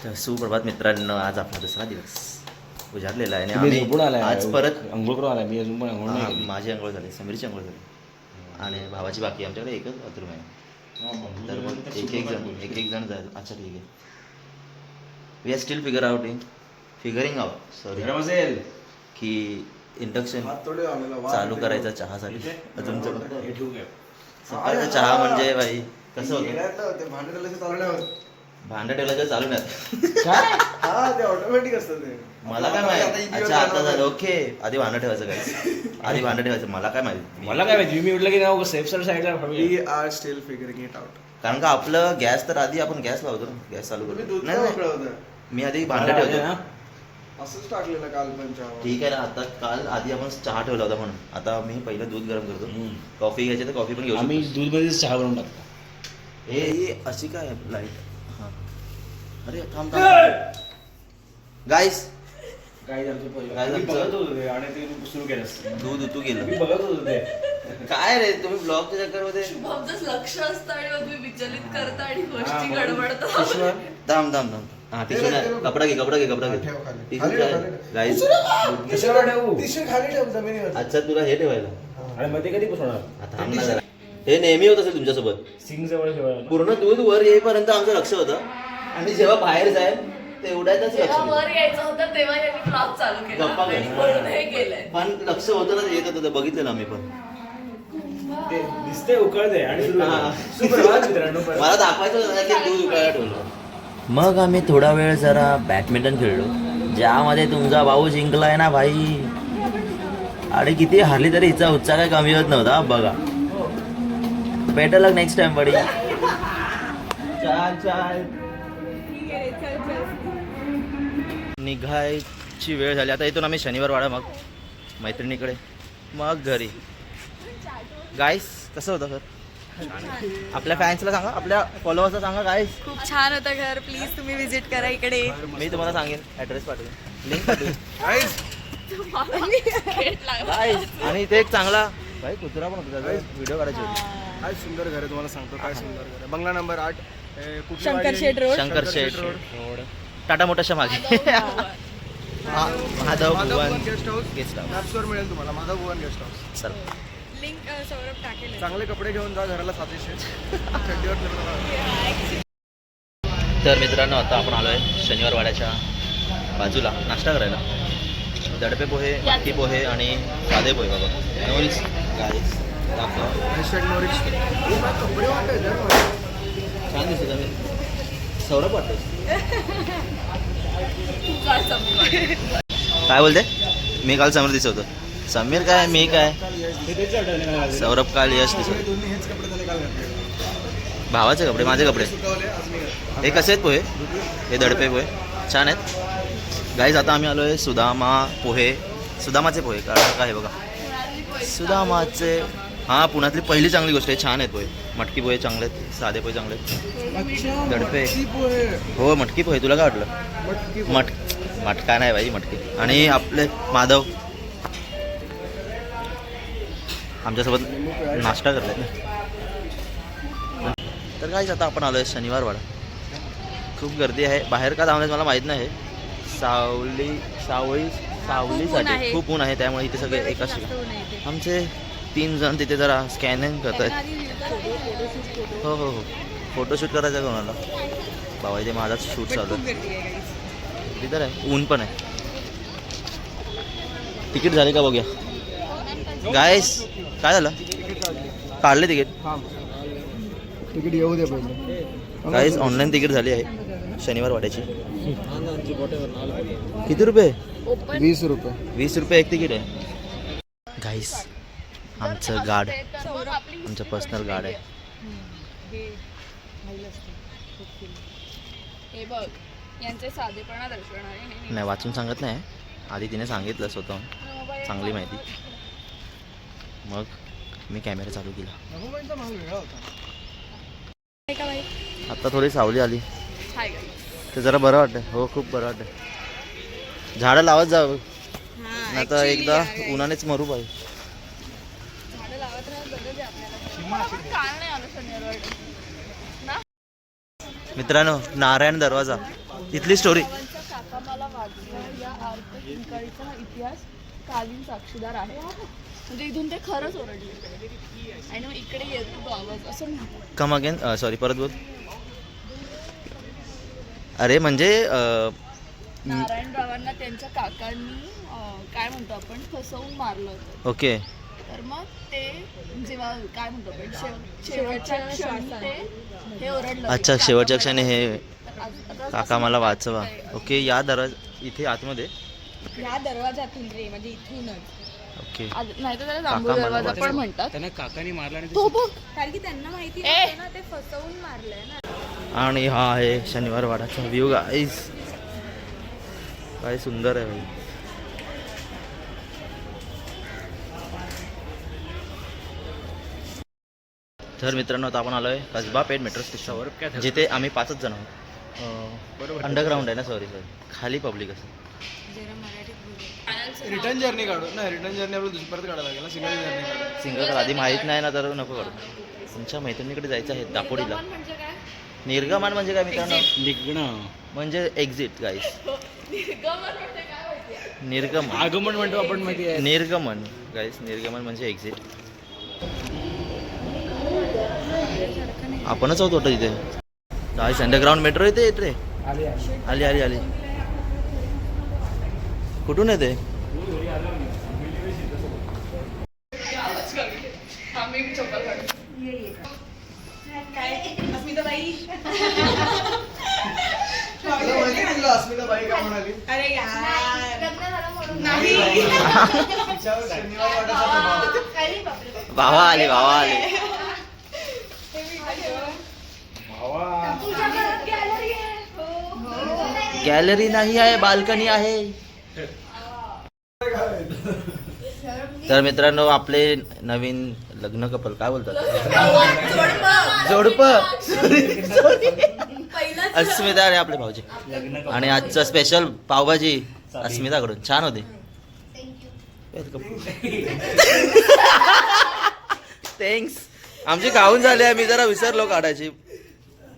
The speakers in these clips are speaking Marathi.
तर सुप्रभात मित्रांनो, आज आपला दुसरा दिवस उजाडलेला आहे आणि तुम्ही आम्ही झोपून आलाय आज परत अंघोळ करून आलाय. मी अजून पण अंघोळ नाही केली. माझी अंघोळ झाली, समीरची अंघोळ झाली आणि भावाची बाकी. आमच्याकडे एकच बाथरूम आहे, तर मग एक जण जायचं. अच्छा ठीक आहे. We are still figuring out sorry की इंडक्शन चालू करायचा चहासाठी. अजून सकाळचा चहा म्हणजे भाई कसं होतं, भांडं ठेवलं चालू नाही. ऑटोमॅटिक असतं ते. मला काय माहिती. अच्छा आता झालं. ओके, आधी भांडं ठेवायचं काय, आधी भांडं ठेवायचं. मला काय माहिती, मला काय माहिती. मी म्हटलं की ना सेफ साईडला we are still figuring it out. कारण का आपलं गॅस तर आधी आपण गॅस लावतो ना, गॅस चालू करतो. नाही, मी आधी भांडं ठेवतो. असंच टाकलेलं काल पण चहा. ठीक आहे ना. आता काल आधी आपण चहा ठेवला होता म्हणून आता मी पहिलं दूध गरम करतो. कॉफी घ्यायची तर कॉफी पण घेऊ. आम्ही दूध मध्ये चहा बनवून टाकतो. हे अशी काय लाईट. हां, अरे थांब गाईस. दूध उतू गेलं. काय रे तुम्ही ब्लॉगच्या चक्करमध्ये शुभमचंच लक्ष असतं आणि मग तुम्ही विचलित करता आणि गोष्टी गडबडतात. थांब हां टिशू नाही. कपडा घे टिशू गाईस. खाली ठेव जमिनीवर. अच्छा तुला हे ठेवायला. आणि मध्ये कधी पुसवणार? आता थांब ना जरा. हे नेहमी होत असेल तुमच्यासोबत. सिंग जवळ ठेवायला. पूर्ण दूध वर येईपर्यंत आमचं लक्ष होतं आणि जेव्हा बाहेर जाईल ते उडायचंच लक्ष जेव्हा नाही. वर यायचं होतं तेव्हा यांनी ब्लॉग चालू केला गप्पा आणि केल्या. म्हणून हे केलंय. पण लक्ष होतं ना, येत होतं, बघितलं ना मी पण. ते दिसते उकळते आणि सुरू हा. होतं. सुप्रभात मित्रांनो. मला दाखवायचं होतं की दूध उकळायला ठेवलं. मग आम्ही थोडा वेळ जरा बॅडमिंटन खेळलो, ज्यामध्ये तुमचा भाऊ जिंकलाय ना भाई. आणि किती हारली तरी हिचा उत्साह काय कमी होत नव्हता. बघा, बेटर लक नेक्स्ट टाइम बडी. चाल निघायची वेळ झाली. आता इथून आम्ही शनिवार वाडा, मग मैत्रिणीकडे, मग घरी. गाईस कसं होतं सर? आपल्या फॅन्सला सांगा, आपल्या फॉलोअर्सला सांगा गाईस. खूप छान होतं घर. प्लीज तुम्ही विजिट करा इकडे. मी तुम्हाला सांगेन, ॲड्रेस पाठवेन, लिंक पाठवेन. गाईस आणि इथे एक चांगला भाई कुत्रा पण होता, त्याचा व्हिडिओ काढायची होती. काय सुंदर घर आहे, तुम्हाला सांगतो काय सुंदर घर आहे. बंगला number 8 Shankar Sheth road. Shankar Sheth road, Tata मोटरच्या मागे. Madhav Bhuvan guest house. Guest house. मॅप्सवर मिळेल तुम्हाला Madhav Bhuvan guest house. Sir link Saurabh टाकेल. चांगले कपडे घेऊन जा घराला, साजेसे. थंडीवर फिरतो. तर मित्रांनो, आता आपण आलो आहे शनिवार वाड्याच्या बाजूला नाश्ता करायला. दडपे पोहे, मटकी पोहे आणि साधे पोहे. बाबा नोरिस गाईस दाखवा. नोरिश. कपडे वाटत छान दिसत आहे. सौरभ वाटतं. काय बोलते? मी काल समीर दिसत होतो. समीर काय, मी काय, सौरभ काल यश दिसत. दोन्ही हेच कपडे त्याने काल घातले. भावाचे कपडे, माझे कपडे. सुकवले आज मी घातले. हे कसे आहेत पोहे? हे दडपे पोहे छान आहेत. गाईज आता आम्ही आलो आहे सुदामा पोहे. सुदामाचे पोहे काय हे बघा, सुदामाचे. हां, पुण्यातली पहिली चांगली गोष्ट आहे. छान आहेत पोहे. मटकी पोहे चांगले आहेत, साधे पोहे चांगले आहेत. दडपे हो, मटकी पोहे. तुला काय वाटलं? मटका नाही भाई, मटकी. आणि आपले माधव आमच्यासोबत नाश्ता करतात. तर काहीच आता आपण आलो आहे शनिवार वाडा. खूप गर्दी आहे. बाहेर का धावण्यात मला माहीत नाही. सावलीसाठी खूप ऊन आहे, त्यामुळे इथे सगळे एकाच ठिकाणी. आमचे 3 जण तिथे जरा स्कॅनिंग करत आहेत. हो, फोटोशूट करायचं कोणाला बाबा. इथे माझाच शूट चालू आहे. तिथं आहे, ऊन पण आहे. तिकीट झाली का बघूया गायस. काय झालं? काढले तिकीट. तिकीट येऊ दे पहिले. गाईस ऑनलाईन तिकीट झाली आहे शनिवार वाड्याची. किती रुपये? 20 रुपये. 20 रुपये एक तिकीट आहे. गाईस आमचं गार्ड, आमचं पर्सनल गार्ड आहे. हे बघ, यांचे साधेपणा दर्शवणारे. नाही, वाचून सांगत नाही. आधी तिने सांगितलं स्वतःहून, चांगली माहिती. मग मी कॅमेरा चालू केला. आता थोडी सावली आली ते जरा बरं वाटतं. हो, खूप बरं वाटतं. झाडं लावत जावं, नाही तर एकदा उन्हानेच मरू पाहिजे. मित्रांनो, नारायण दरवाजा तिथली स्टोरी. काका मला वाचला या आर्त हिंकाळीचा हा इतिहास कालीन साक्षीदार आहे. म्हणजे इथून ते खरंच ओरडले आणि मग इकडे येतो तो आवाज असं म्हणतात. कम अगेन, सॉरी परत बोल. अरे म्हणजे नारायणरावांना त्यांच्या काकांनी काय म्हणतो आपण फसवून मारलं होतं. ओके. तर मग ते जेव्हा काय म्हणतो आपण शेवटच्या क्षणी ते हे ओरडलं. अच्छा, शेवटच्या क्षणी हे आता काका मला वाचवा. ओके, या दरवाज इथे आतमध्ये. ह्या दरवाजातून रे म्हणजे इथूनच. ओके. नाही तर त्याला जांभूळ काका मला दरवाजा पण म्हणतात. त्यांना काकानी मारला आणि तो बघ कारण की त्यांना माहिती नव्हतं ना ते फसवून मारलंय ना. आणि हा आहे शनिवार वाडाचा व्ह्यू गाईस. काय सुंदर आहे भाई. तर मित्रांनो आता आपण आलोय कसबा पेठ मेट्रो स्टेशनवर, जिथे आम्ही 5च जण आहोत. अंडरग्राऊंड आहे ना, सॉरी खाली पब्लिक असं. रिटर्न जर्नी काढू ना, रिटर्न जर्नी आपल्याला दुसरी परत काढायला लागेल ना, सिंगल जर्नी काढू. सिंगल आधी माहीत नाही ना, तर नको काढू. तुमच्या मैत्रिणीकडे जायचं आहे दापोडीला. म्हणजे काय? निर्गमन म्हणजे काय मित्रांनो? निघणं. म्हणजे एक्झिट गाईस. निर्गमन म्हणजे काय माहितीये? निर्गमन, आगमन म्हणतो आपण माहिती आहे. निर्गमन गाईस, निर्गमन म्हणजे एक्झिट. आपणच आहोत वाटतं इथे. गाईस अंडरग्राऊंड मेट्रो येते येते. आली आली आली. कुठून येते? आम्ही चप्पल काढू. अस्मिताबाई. अस्मिताबाई का म्हणाली? अरे यार लग्न झालं म्हणून नाही. तिच्यावर शनिवार वाटायचा प्रभाव. भावा आले, भावा आले. भावा. तुझ्या घरात गॅलरी आहे. गॅलरी नाही आहे, बाल्कनी आहे. तर मित्रांनो आपले नवीन लग्न कपल काय बोलतात, जोडप अस्मिता आणि आपले भाऊजी. आणि आजचं स्पेशल पावभाजी अस्मिताकडून छान होती. थँक्स. आमची खाऊन झाली, आम्ही जरा विसरलो काढायची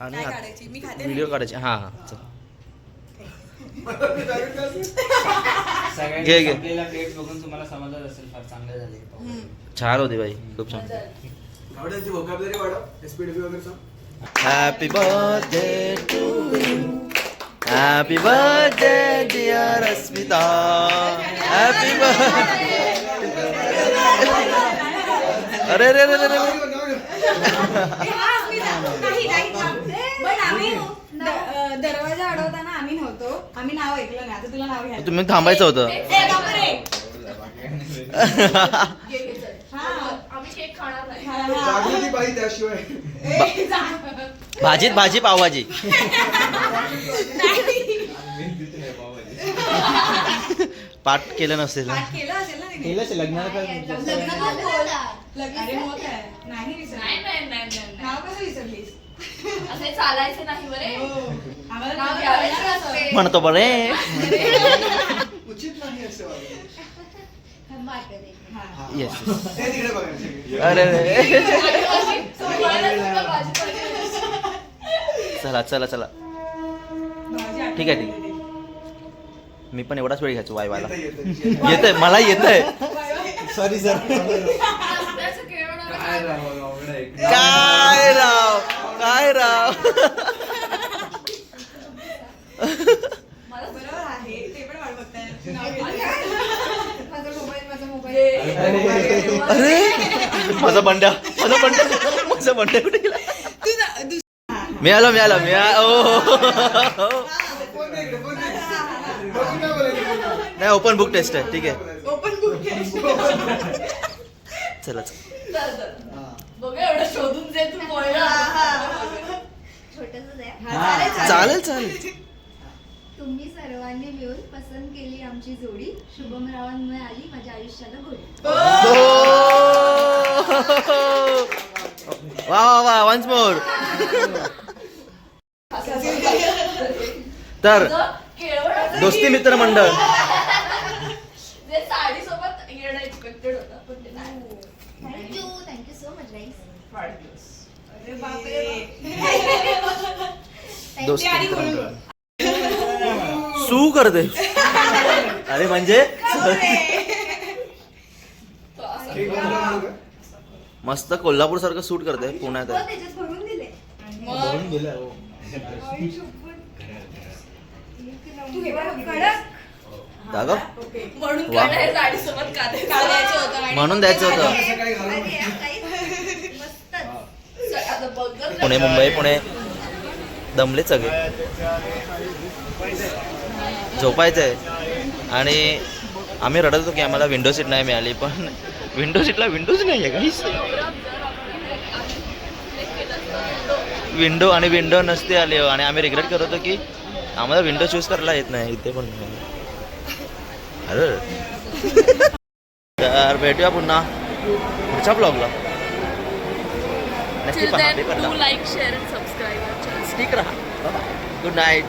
आणि काढायची मी खाते. व्हिडिओ काढायची. हां हां चल. सगळ्यांनी घे, घे. संपलेला प्लेट बघून तुम्हाला समजत असेल फार चांगले झाले. छान होती बाई, खूप छान. आवडायची vocabulary वाढव, SPDB वगैरे सांग. Happy birthday to you, happy birthday dear Asmita, happy birthday. अरे रे रे रे रे. पण आम्ही दरवाजा अडवताना आम्ही नव्हतो, आम्ही नाव ऐकलं नाही. आता तुला नाव घ्यायचं. तुम्ही थांबायचं होतं. आम्ही केक खाणार नाही. जागृती बाई त्याशिवाय. भाजीत भाजी पावभाजी. पाठ केलं नसेल ना? पाठ केलं असेल ना तिने? केलं असेल लग्नाला. लग्न अरे मग काय नाही विसरली. नाही. नाव कसं विसरलीस? असे चालायचे नाही बरे. आम्हाला नाव नाव घ्यायचं घ्यायचं असते. असते. म्हणतो बरे. उचित नाही असे वागणे. हा. येस. ते तिकडे बघायचे. अरे रे. सोमवारला सुद्धा भाजी पाहिजे. चला चला चला. भाजी आठवण ठीक आहे, ठीक येते. मी पण एवढाच वेळ घ्यायचो वायवाला. येतं. येतंय, मला येतंय. Sorry sir. रस्त्याचं खेळवणारं काय राव, अवघड आहे. काय राव, काय राव. बरोबर आहे, ते पण वाट बघताय. नाव घ्यायचं. माझा मोबाईल. अरे माझा बंड्या, माझा बंड्या कुठे गेला? तू ना- दुस- मिळालं. फोन दे इकडे, फोन दे. बघून काय बोलायचं? नाही, ओपन बुक टेस्ट आहे. ठीक आहे, ओपन बुक आहे. चला. बघा एवढं शोधून जे तू बोलला. चालेल चालेल. तुम्ही सर्वांनी मिळून पसंत केली आमची जोडी. शुभम रावांमुळे आली माझ्या आयुष्याला गोडी. वा वा वा, वन्स मोर. तर केळवणाचं दोस्ती मित्र मंडळ. जे साडीसोबत येणं एक्सपेक्टेड होतं पण ते नाही. थँक्यू सो मच गाईस. अरे बापरे. दोस्ती ते आधी मित्र बोलून मंडळ. सू करते अरे म्हणजे मस्त कोल्हापूर सारखं सूट करते पुण्यात हो, आहे. त्याच्यात भरून दिले तू हे बघ, कडक. दाखव. म्हणून वा. काय साडीसोबत काढायचं द्यायचं होतं आणि म्हणून द्यायचं होतं. अरे, या काही मस्तच आता बघत पुणे मुंबई पुणे दमले सगळे झोपायचंय आणि आम्ही रडत होतो की आम्हाला विंडो सीट नाही मिळाली पण विंडो सीटला विंडोज नाही आहे काहीच विंडो आणि विंडो नसते आली आणि आम्ही रिग्रेट करत होतो की आम्हाला विंडो चूज करायला येत नाही इथे पण नाही. अरे तर भेटूया पुन्हा पुढच्या ब्लॉगला नक्की Till पहा then, पेपरला do like, share and subscribe our channel. ठीक राहा गुड नाईट